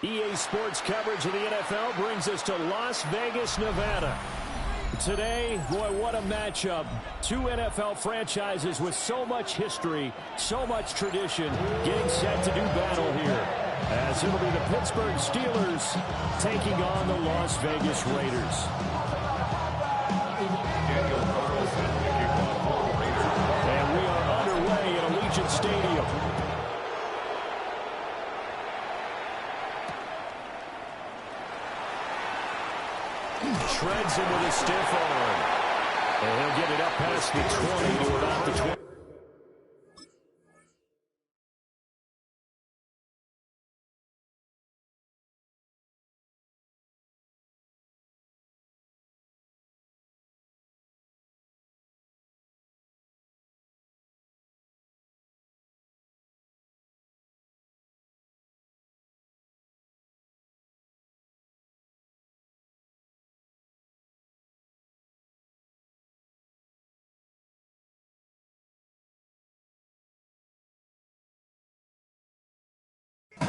EA Sports coverage of the NFL brings us to Las Vegas, Nevada. Today, boy, what a matchup. Two NFL franchises with so much history, so much tradition, getting set to do battle here. As it'll be the Pittsburgh Steelers taking on the Las Vegas Raiders. And we are underway at Allegiant Stadium. Shreds him with a stiff arm. And he'll get it up past the 20 to about the 20.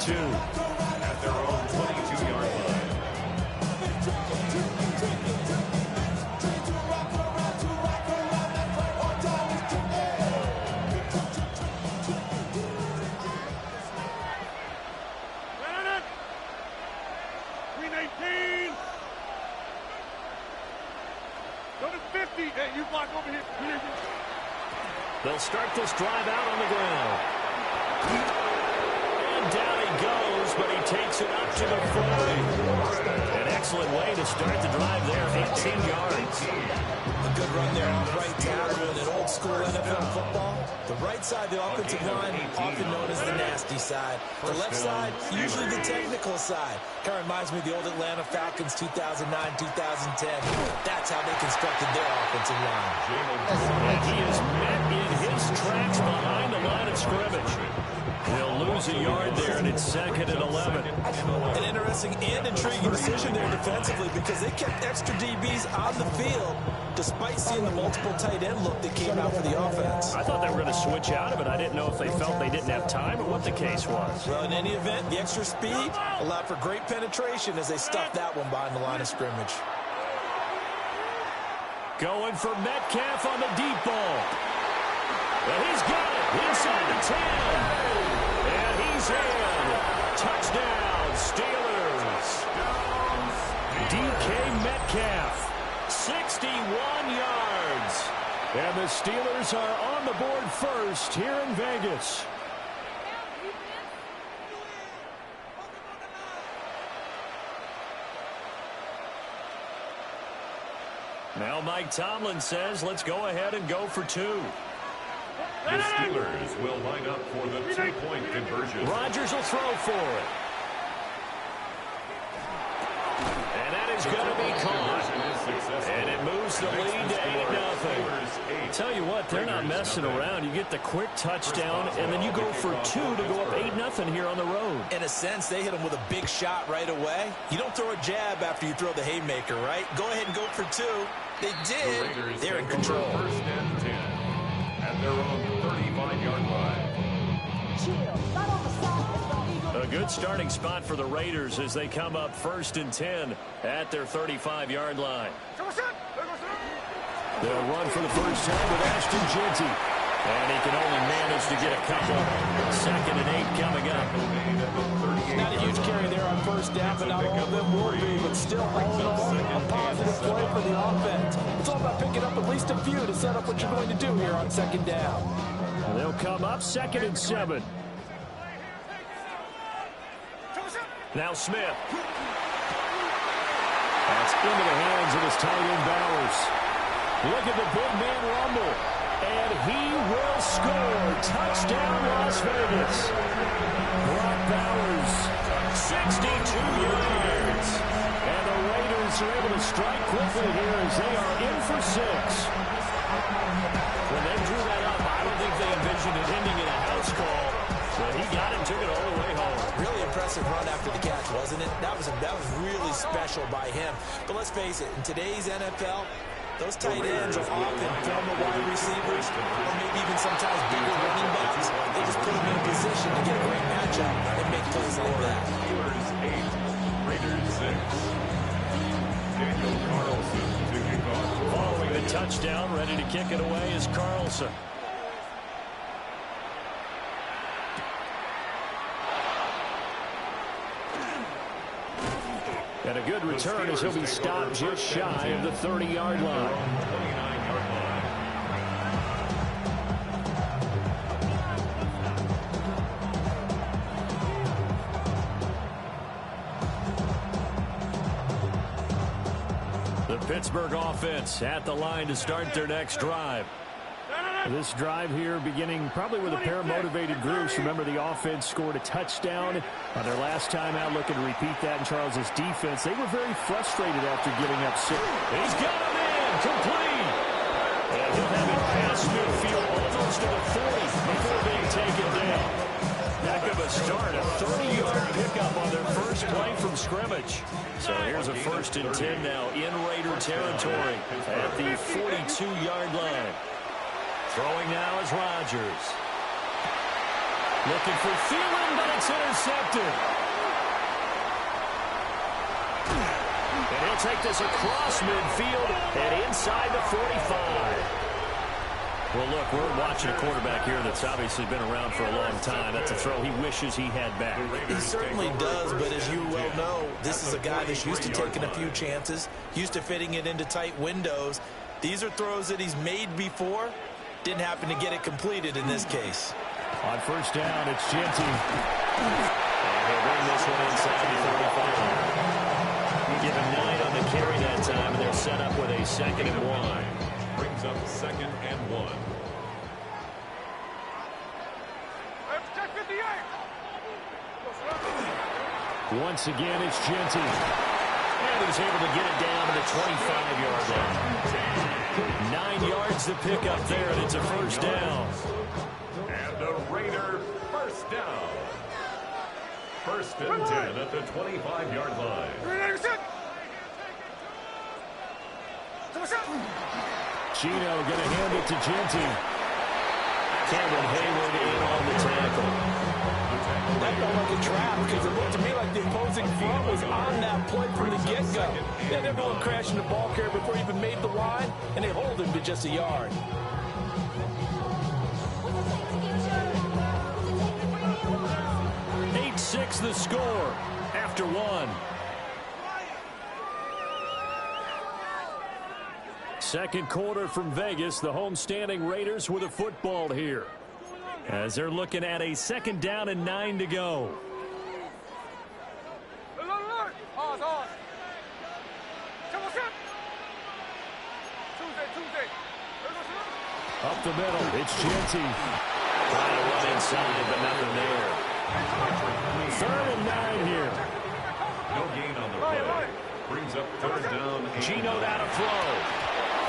Two. At their own 22-yard line. Green 18. Go to 50. Hey, you block over here. They'll start this drive out on the ground. Down he goes, but he takes it up to the 40. An excellent way to start the drive there, 18 yards. A good run there on the right tackle in an old-school NFL football. The right side of the offensive line, often known as the nasty side. The left side, usually the technical side. Kind of reminds me of the old Atlanta Falcons 2009-2010. That's how they constructed their offensive line. And he is met in his tracks behind the line of scrimmage. He'll lose a yard there, and it's 2nd and 11. An interesting and intriguing decision there defensively because they kept extra DBs on the field despite seeing the multiple tight end look that came out for the offense. I thought they were going to switch out of it. I didn't know if they felt they didn't have time or what the case was. Well, in any event, the extra speed allowed for great penetration as they stuffed that one behind the line of scrimmage. Going for Metcalf on the deep ball. And he's got it inside the 10. And he's in. Touchdown, Steelers. DK Metcalf, 61 yards. And the Steelers are on the board first here in Vegas. Now Mike Tomlin says, let's go ahead and go for two. The Steelers will line up for the two-point conversion. Rodgers will throw for it. And that is going to be caught. And it moves the lead to 8-0. Tell you what, they're not messing around. You get the quick touchdown, and then you go for two to go up 8-0 here on the road. In a sense, they hit him with a big shot right away. You don't throw a jab after you throw the haymaker, right? Go ahead and go for two. They did. They're in control. 1st and 10 at their own 35-yard line. A good starting spot for the Raiders as they come up 1st and 10 at their 35-yard line. They'll run for the first time with Ashton Jeanty. And he can only manage to get a couple. 2nd and 8 coming up. Not a huge carry there on first down, but not all of them will be. But still, all in all, a positive play for the offense. It's all about picking up at least a few to set up what you're going to do here on 2nd down. They'll come up 2nd and 7. Now Smith. That's into the hands of his tight end Bowers. Look at the big man rumble. And he will score. Touchdown, Las Vegas. Brock Bowers, 62 yards. And the Raiders are able to strike quickly here as they are in for 6. When they drew that up, I don't think they envisioned it ending in a house call. But he got it, took it all the way home. Really impressive run after the catch, wasn't it? That was really special by him. But let's face it, in today's NFL, those tight ends are often former wide receivers, or maybe even sometimes bigger running backs. They just put them in a position to get a great matchup and make plays like that. Steelers 8, Raiders 6. Daniel Carlson to kick off. Following the touchdown, ready to kick it away is Carlson. And a good return as he'll be stopped just shy of the 30-yard line. 29-yard line. The Pittsburgh offense at the line to start their next drive. This drive here beginning probably with a pair of motivated groups. Remember, the offense scored a touchdown on their last time out, looking to repeat that in Charles' defense. They were very frustrated after giving up 6. He's got him in, complete. And he'll have it past midfield almost to the 40 before being taken down. Heck of a start, a 30-yard pickup on their first play from scrimmage. So here's a 1st and 10 now in Raider territory at the 42-yard line. Throwing now is Rodgers. Looking for Thielen, but it's intercepted. And he'll take this across midfield and inside the 45. Well, look, we're watching a quarterback here that's obviously been around for a long time. That's a throw he wishes he had back. He certainly does, but as you well know, this is a guy that's used to taking a few chances, used to fitting it into tight windows. These are throws that he's made before. Didn't happen to get it completed in this case. On 1st down, it's Genty. And they'll bring this one inside the 35. Given 9 on the carry that time, and they're set up with a 2nd and 1. Brings up 2nd and 1. Once again, it's Genty. And he's able to get it down to the 25-yard line. 9 yards to pick up there, and it's a 1st down. And the Raider 1st down. 1st and 10 at the 25-yard line. Gino going to hand it to Genty. Cameron Hayward in on the tackle. That felt like a trap because it looked to me like the opposing front was on that play from the get-go. They had everyone crashing the ball carrier before he even made the line, and they hold him to just a yard. Six the score after 1. Second quarter from Vegas. The homestanding Raiders with a football here, as they're looking at a 2nd down and 9 to go. Up the middle, it's Genty. Trying to run inside, but nothing there. 3rd and 9 here. No gain on the play. Brings up 3rd down. Gino out of throw.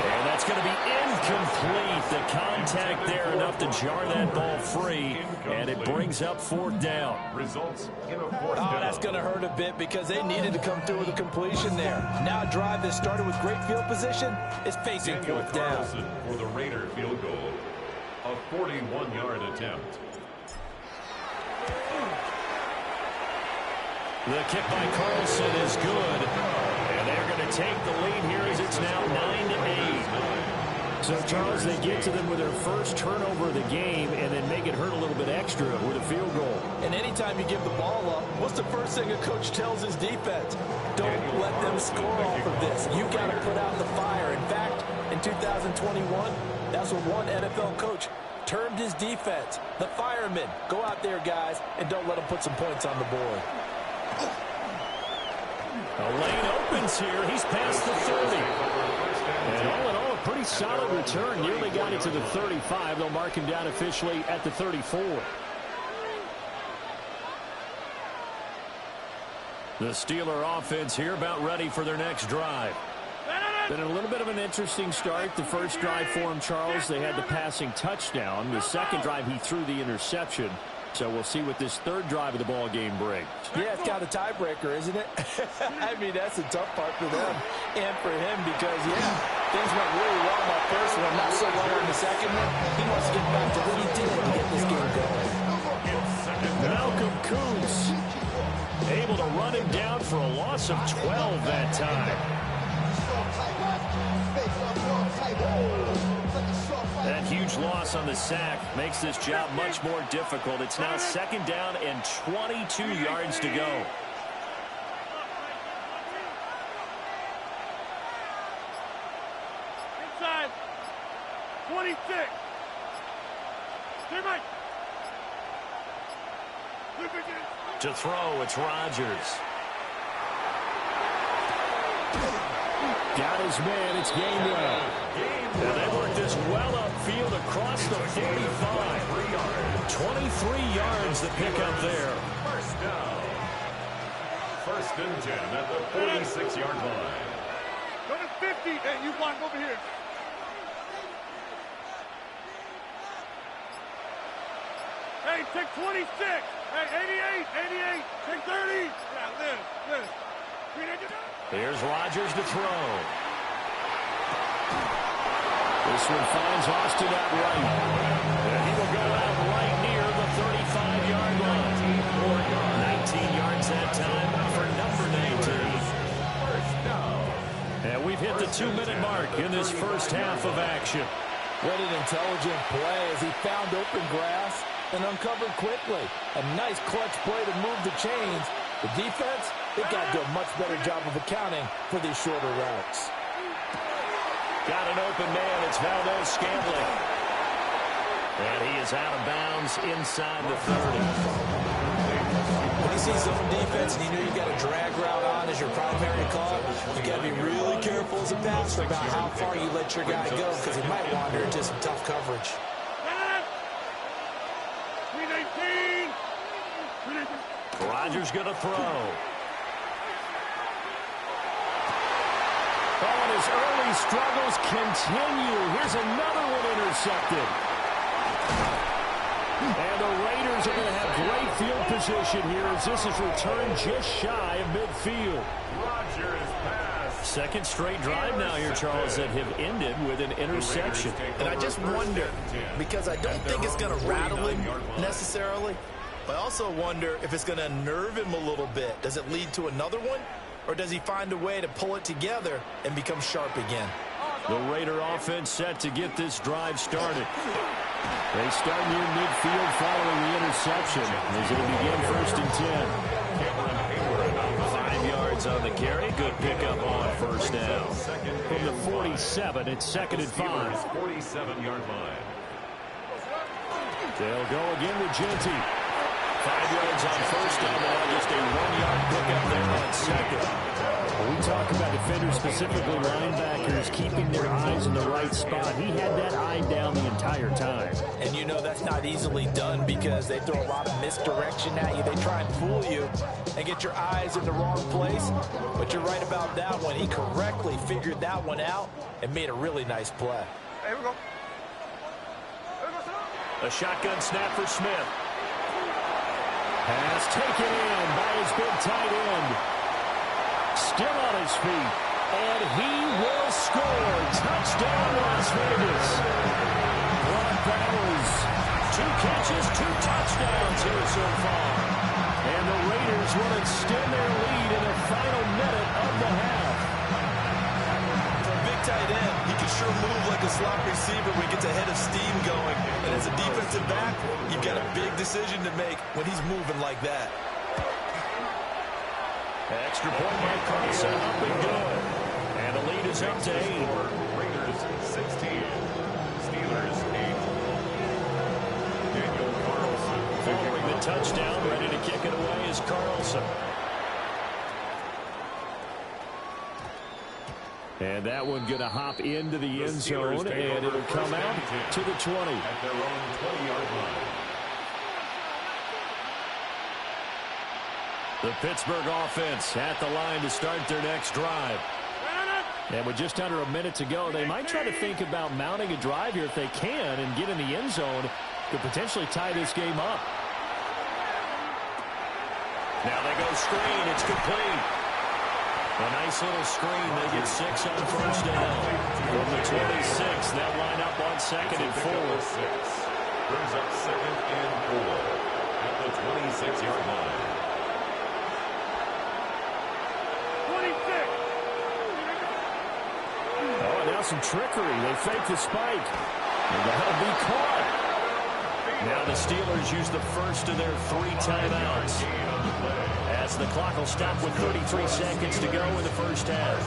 And that's going to be incomplete. The contact there enough to jar that ball free. And it brings up 4th down. Results in a 4th down. Oh, that's going to hurt a bit because they needed to come through with a completion there. Now a drive that started with great field position is facing 4th down. For the Raider field goal. A 41-yard attempt. The kick by Carlson is good. And they're going to take the lead here as it's now 9-8. So, Charles, they get to them with their first turnover of the game and then make it hurt a little bit extra with a field goal. And anytime you give the ball up, what's the first thing a coach tells his defense? Don't let them score off of this. You got to put out the fire. In fact, in 2021, that's what one NFL coach termed his defense. The firemen. Go out there, guys, and don't let them put some points on the board. A lane opens here. He's past the 30. And all in all, a pretty solid return. Nearly got it to the 35. They'll mark him down officially at the 34. The Steeler offense here about ready for their next drive. Been a little bit of an interesting start. The first drive for him, Charles, they had the passing touchdown. The second drive, he threw the interception. So we'll see what this 3rd drive of the ball game brings. Yeah, it's got a tiebreaker, isn't it? I mean, that's the tough part for them and for him because, yeah, things went really well in that first one, not so well in the second one. He wants to get back to what he did to get this game going. Malcolm Kuntz run him down for a loss of 12 that time. That huge loss on the sack makes this job much more difficult. It's now 2nd down and 22 yards to go. Inside. 26. To throw, it's Rodgers. Got his man, it's Gainwell. And they work this well upfield across the 45. 23 yards the pickup there. First down. 1st and 10 at the 46-yard line. Go to 50. Hey, you block over here. Hey, take 26. Hey, 88, 88. Take 30. Yeah, live. Here's Rodgers to throw. This one finds Austin out right. And he will go out right near the 35-yard line. 19 yards that time for number 19. First down. And we've hit the 2-minute mark in this first half of action. What an intelligent play as he found open grass and uncovered quickly. A nice clutch play to move the chains. The defense, they got to do a much better job of accounting for these shorter routes. Got an open man. It's Valdez-Scantling. And he is out of bounds inside the 30. When you see zone defense and you know you got a drag route on as your primary call, you got to be really careful as a passer about how far you let your guy go because he might wander into some tough coverage. 319. Rodgers going to throw. Oh, and his early struggles continue. Here's another one intercepted. And the Raiders are going to have great field position here as this is returned just shy of midfield. Rodgers pass. 2nd straight drive now here, Charles, that have ended with an interception. And I just wonder, because I don't think it's going to rattle him necessarily, but I also wonder if it's going to unnerve him a little bit. Does it lead to another one? Or does he find a way to pull it together and become sharp again? The Raider offense set to get this drive started. They start near midfield following the interception as they begin 1st and 10. 5 yards on the carry. Good pickup on 1st down. From the 47, it's 2nd and 5. 47-yard line. They'll go again with Genty. 5 yards on 1st down. Just a 1-yard pickup there on 2nd. When we talk about defenders, specifically linebackers, keeping their eyes in the right spot, he had that eye down the entire time. And you know that's not easily done because they throw a lot of misdirection at you. They try and fool you and get your eyes in the wrong place. But you're right about that one. He correctly figured that one out and made a really nice play. Here we go. A shotgun snap for Smith. Pass taken in by his big tight end. Still on his feet. And he will score. Touchdown, Las Vegas. Brock Bowers. 2 catches, 2 touchdowns here so far. And the Raiders will extend their lead in the final minute of the half. For a big tight end, he can sure move like a slot receiver when he gets a head of steam going. And as a defensive back, you've got a big decision to make when he's moving like that. Extra point by Carlson, up and good. And the lead is up to 8. Raiders 16. Steelers 8. Daniel Carlson. Following the touchdown, ready to kick it away is Carlson. And that one going to hop into the end zone, and it'll come out to the 20. At their own 20-yard line. The Pittsburgh offense at the line to start their next drive. And with just under a minute to go, they might try to think about mounting a drive here if they can and get in the end zone to potentially tie this game up. Now they go screen. It's complete. A nice little screen. They get 6 on 1st down. From the 26, they'll line up on 2nd and 4. Brings up 2nd and 4 at the 26-yard line. saw some trickery. They faked the spike. And that'll be caught. Now the Steelers use the first of their 3 timeouts, as the clock will stop with 33 seconds to go in the first half.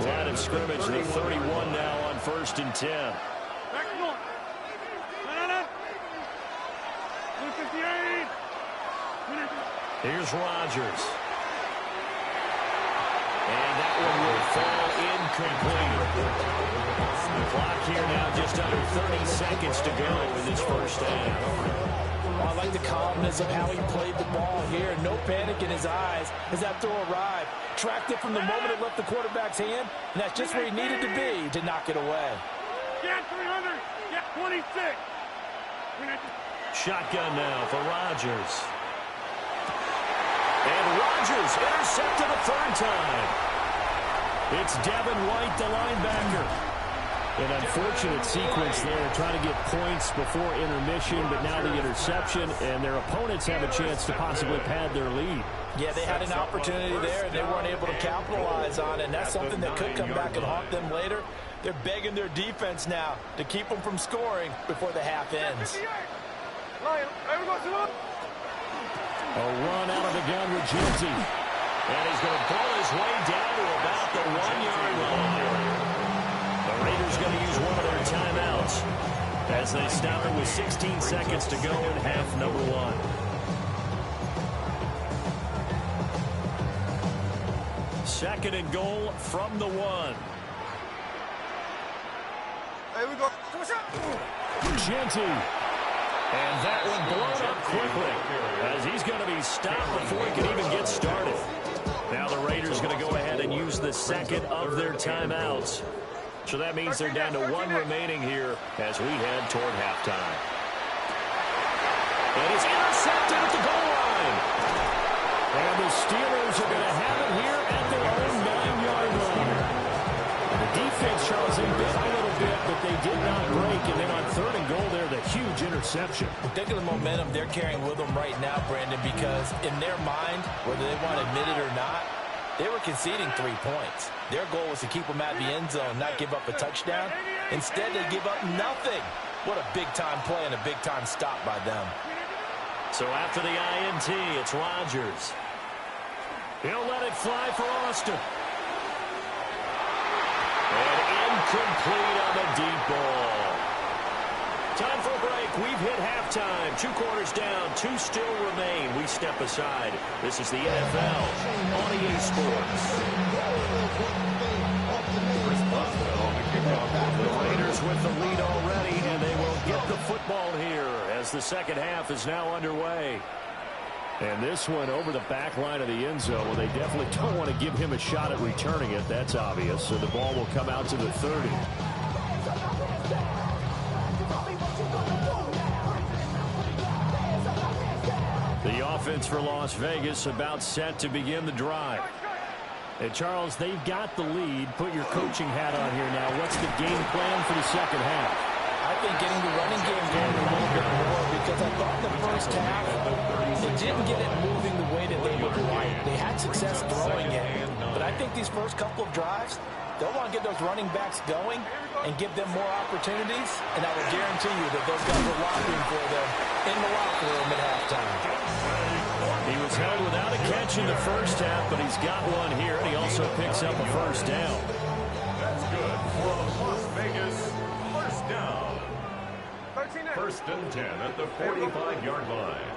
Line of scrimmage, the 31 now on 1st and 10. Here's Rodgers. And that one will fall incomplete. The clock here now just under 30 seconds to go in this first half. I like the calmness of how he played the ball here. No panic in his eyes as that throw arrived. Tracked it from the moment it left the quarterback's hand, and that's just where he needed to be to knock it away. Get 300. Get 26. Shotgun now for Rodgers. And Rodgers intercepted a 3rd time. It's Devin White, the linebacker. An unfortunate sequence there, trying to get points before intermission, but now the interception, and their opponents have a chance to possibly pad their lead. Yeah, they had an opportunity there, and they weren't able to capitalize on it, and that's something that could come back and haunt them later. They're begging their defense now to keep them from scoring before the half ends. A run out of the gun with Jinzy. And he's going to pull his way down to about the 1-yard line. The Raiders going to use one of their timeouts as they stop it with 16 seconds to go in half number 1. Second and goal from the 1. Here we go. Jinzy. And that one blown up quickly as he's going to be stopped before he can even get started. Now the Raiders going to go ahead and use the second of their timeouts. So that means they're down to 1 remaining here as we head toward halftime. And it's intercepted at the goal line. And the Steelers are going to have it here at their own 9-yard line. And the defense, Charles, they bit a little bit, but they did not break. And then on 3rd and goal there, the huge interception. Think of the momentum they're carrying with them right now, Brandon, because in their mind, whether they want to admit it or not, they were conceding 3 points. Their goal was to keep them at the end zone, not give up a touchdown. Instead, they give up nothing. What a big-time play and a big-time stop by them. So after the INT, it's Rodgers. He'll let it fly for Austin. And incomplete on the deep ball. Time for a break. We've hit halftime. 2 quarters down. 2 still remain. We step aside. This is the NFL on EA Sports. The Raiders with the lead already, and they will get the football here as the second half is now underway. And this one over the back line of the end zone. Well, they definitely don't want to give him a shot at returning it. That's obvious. So the ball will come out to the 30. The offense for Las Vegas about set to begin the drive. And Charles, they've got the lead. Put your coaching hat on here now. What's the game plan for the second half? I think getting the running game going a little bit more, because I thought the first half, they didn't get it moving the way that they would like. They had success throwing it, but I think these first couple of drives, they'll want to get those running backs going and give them more opportunities, and I will guarantee you that those guys are locking for them in the locker room at halftime. He was held without a catch in the first half, but he's got one here, and he also picks up a first down. That's good for a Las Vegas first down. 1st and 10 at the 45-yard line.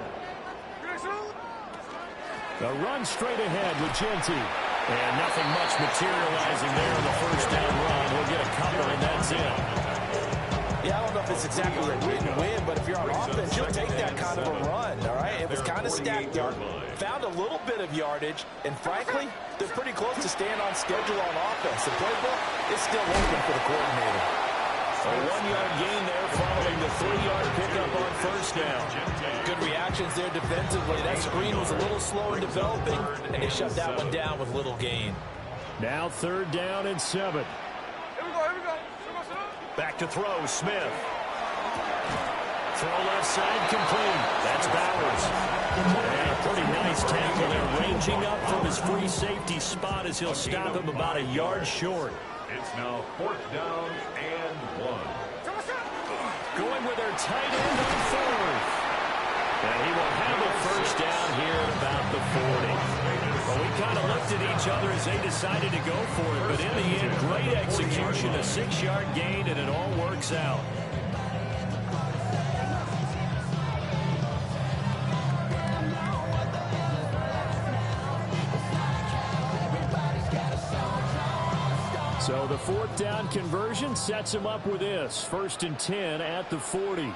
A run straight ahead with Jinzy. And nothing much materializing there in the first down run. We'll get a couple, and that's it. Yeah, I don't know if it's exactly a win-win, but if you're on offense, you'll take that kind of a run, all right? It was kind of stacked up, found a little bit of yardage, and frankly, they're pretty close to staying on schedule on offense. The playbook is still open for the coordinator. A 1-yard gain there following the 3-yard pickup on first down. Good reactions there defensively. That screen was a little slow in developing, and they shut that one down with little gain. Now 3rd down and 7. Here we go. Back to throw, Smith. Throw left side complete. That's Bowers. And a pretty nice Nice tackle there, ranging up from his free safety spot as he'll stop him about a yard short. It's now 4th down and 1. Going with their tight end on 4th. And he will have a first down here at about the 40. Well, we kind of looked at each other as they decided to go for it. But in the end, great execution, a 6-yard gain, and it all works out. So the 4th down conversion sets him up with this. 1st and 10 at the 40. On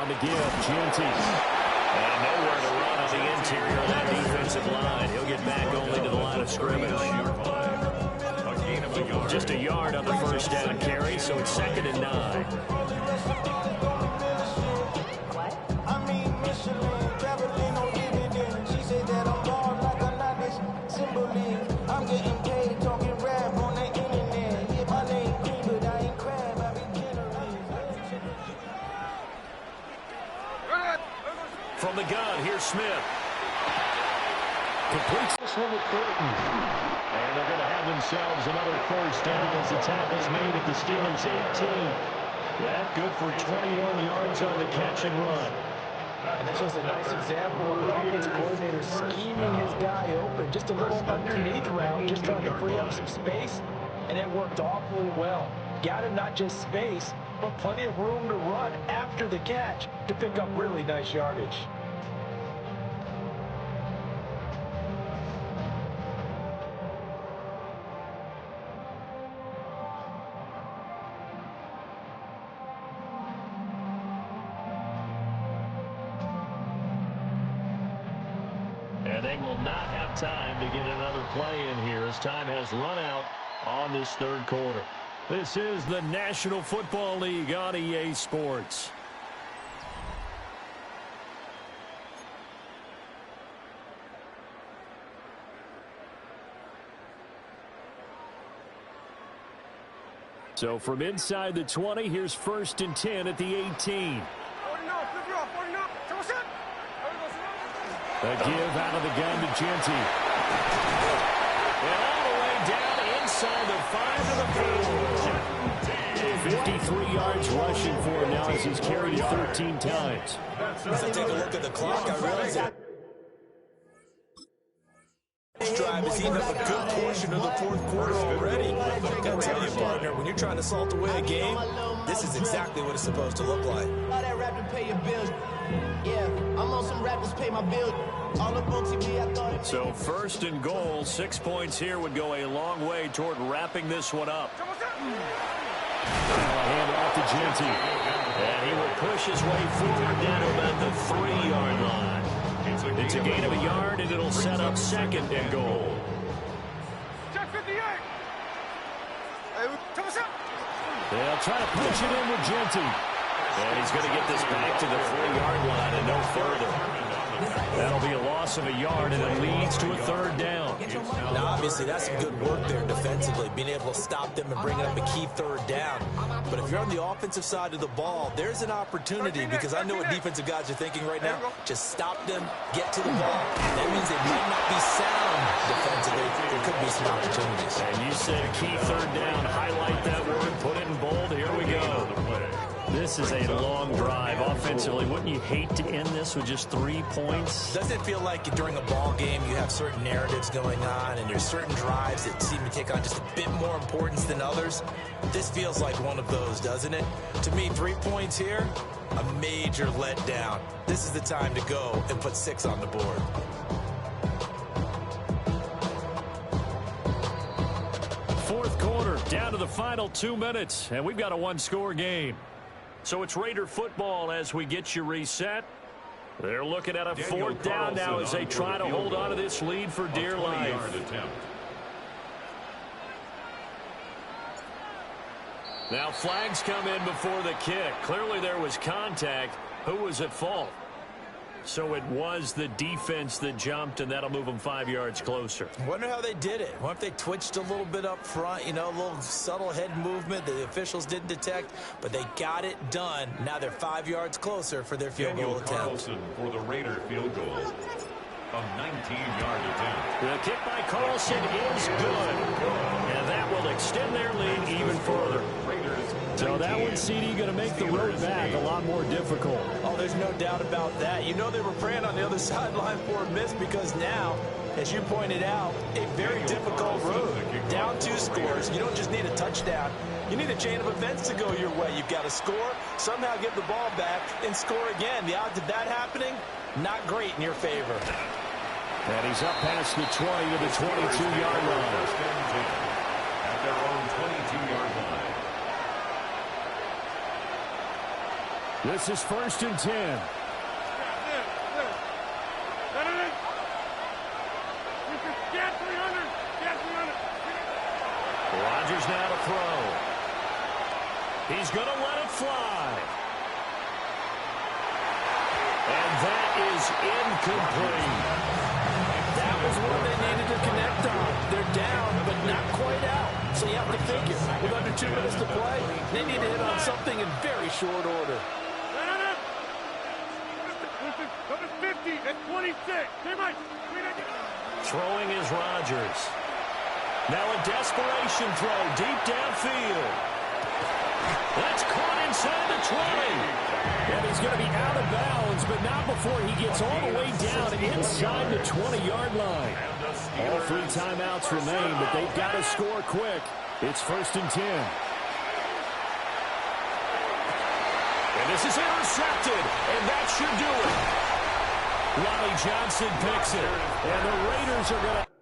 the give, Genty. And nowhere to run on the interior of that defensive line. He'll get back only to the line of scrimmage. Just a yard on the first down carry, so it's 2nd and 9. From the gun, here's Smith. Completes this one with Burton. And they're going to have themselves another first down as the tackle's made at the Steelers' 18. That good for 21 yards on the catch and run. And that's just a nice example of the offense coordinator scheming his guy open. Just a little underneath route, just trying to free up some space, and it worked awfully well. Got him not just space, but plenty of room to run after the catch to pick up really nice yardage. And they will not have time to get another play in here as time has run out on this 3rd quarter. This is the National Football League on EA Sports. So from inside the 20, here's 1st and 10 at the 18. A give out of the gun to Genty. And all the way down inside the 5 to the 4. 53 yards rushing for him now as he's carried it 13 times. As I take a look at the clock, I realize that this drive has eaten up a good portion of the 4th quarter already. I gotta tell you, partner, when you're trying to salt away a game, this is exactly what it's supposed to look like. All that rap to pay your bills. Yeah, I'm on some rappers pay my bills. All up on TV, I thought it. So 1st and goal, 6 points here would go a long way toward wrapping this one up. Hand off to Genty. And he will push his way forward down to about the 3-yard line. It's a gain of a yard, and it'll set up 2nd and goal. Check 58. They'll try to push it in with Genty. And he's going to get this back to the 3-yard line and no further. That'll be a loss of a yard, and it leads to a 3rd down. Now, obviously, that's some good work there defensively, being able to stop them and bringing up a key 3rd down. But if you're on the offensive side of the ball, there's an opportunity, because I know what defensive guys are thinking right now. Just stop them, get to the ball. That means they might not be sound defensively. There could be some opportunities. And you said a key 3rd down. Highlight that word, put it in bold. Here we go. This is a long drive offensively. Wouldn't you hate to end this with just 3 points? Doesn't it feel like during a ball game you have certain narratives going on and there's certain drives that seem to take on just a bit more importance than others? This feels like one of those, doesn't it? To me, 3 points here, a major letdown. This is the time to go and put 6 on the board. Fourth quarter, down to the final 2 minutes, and we've got a 1-score game. So it's Raider football as we get you reset. They're looking at a 4th down now as they try to hold on to this lead for dear life. Now flags come in before the kick. Clearly there was contact. Who was at fault? So it was the defense that jumped, and that'll move them 5 yards closer. I wonder how they did it. I wonder if they twitched a little bit up front, you know, a little subtle head movement the officials didn't detect, but they got it done. Now they're 5 yards closer for their field goal attempt. Carlson for the Raider field goal. A 19-yard attempt. The kick by Carlson is good, and that will extend their lead even further. So that one, CD, going to make the road back a lot more difficult. Oh, there's no doubt about that. You know they were praying on the other sideline for a miss because now, as you pointed out, a very difficult road. Down 2 scores. You don't just need a touchdown. You need a chain of events to go your way. You've got to score, somehow get the ball back, and score again. The odds of that happening, not great in your favor. And he's up past the 20 to the 22-yard line. At their own 22-yard line. This is 1st and 10. Rodgers now to throw. He's going to let it fly. And that is incomplete. That was one they needed to connect on. They're down, but not quite out. So you have to figure, with under 2 minutes to play, they need to hit on something in very short order. Number 50 at 26. Throwing is Rodgers. Now a desperation throw deep downfield. That's caught inside the 20. And he's going to be out of bounds, but not before he gets all the way down inside the 20-yard line. All 3 timeouts remain, but they've got to score quick. It's 1st and 10. And this is intercepted, and that should do it. Ronnie Johnson picks it, and the Raiders are going to...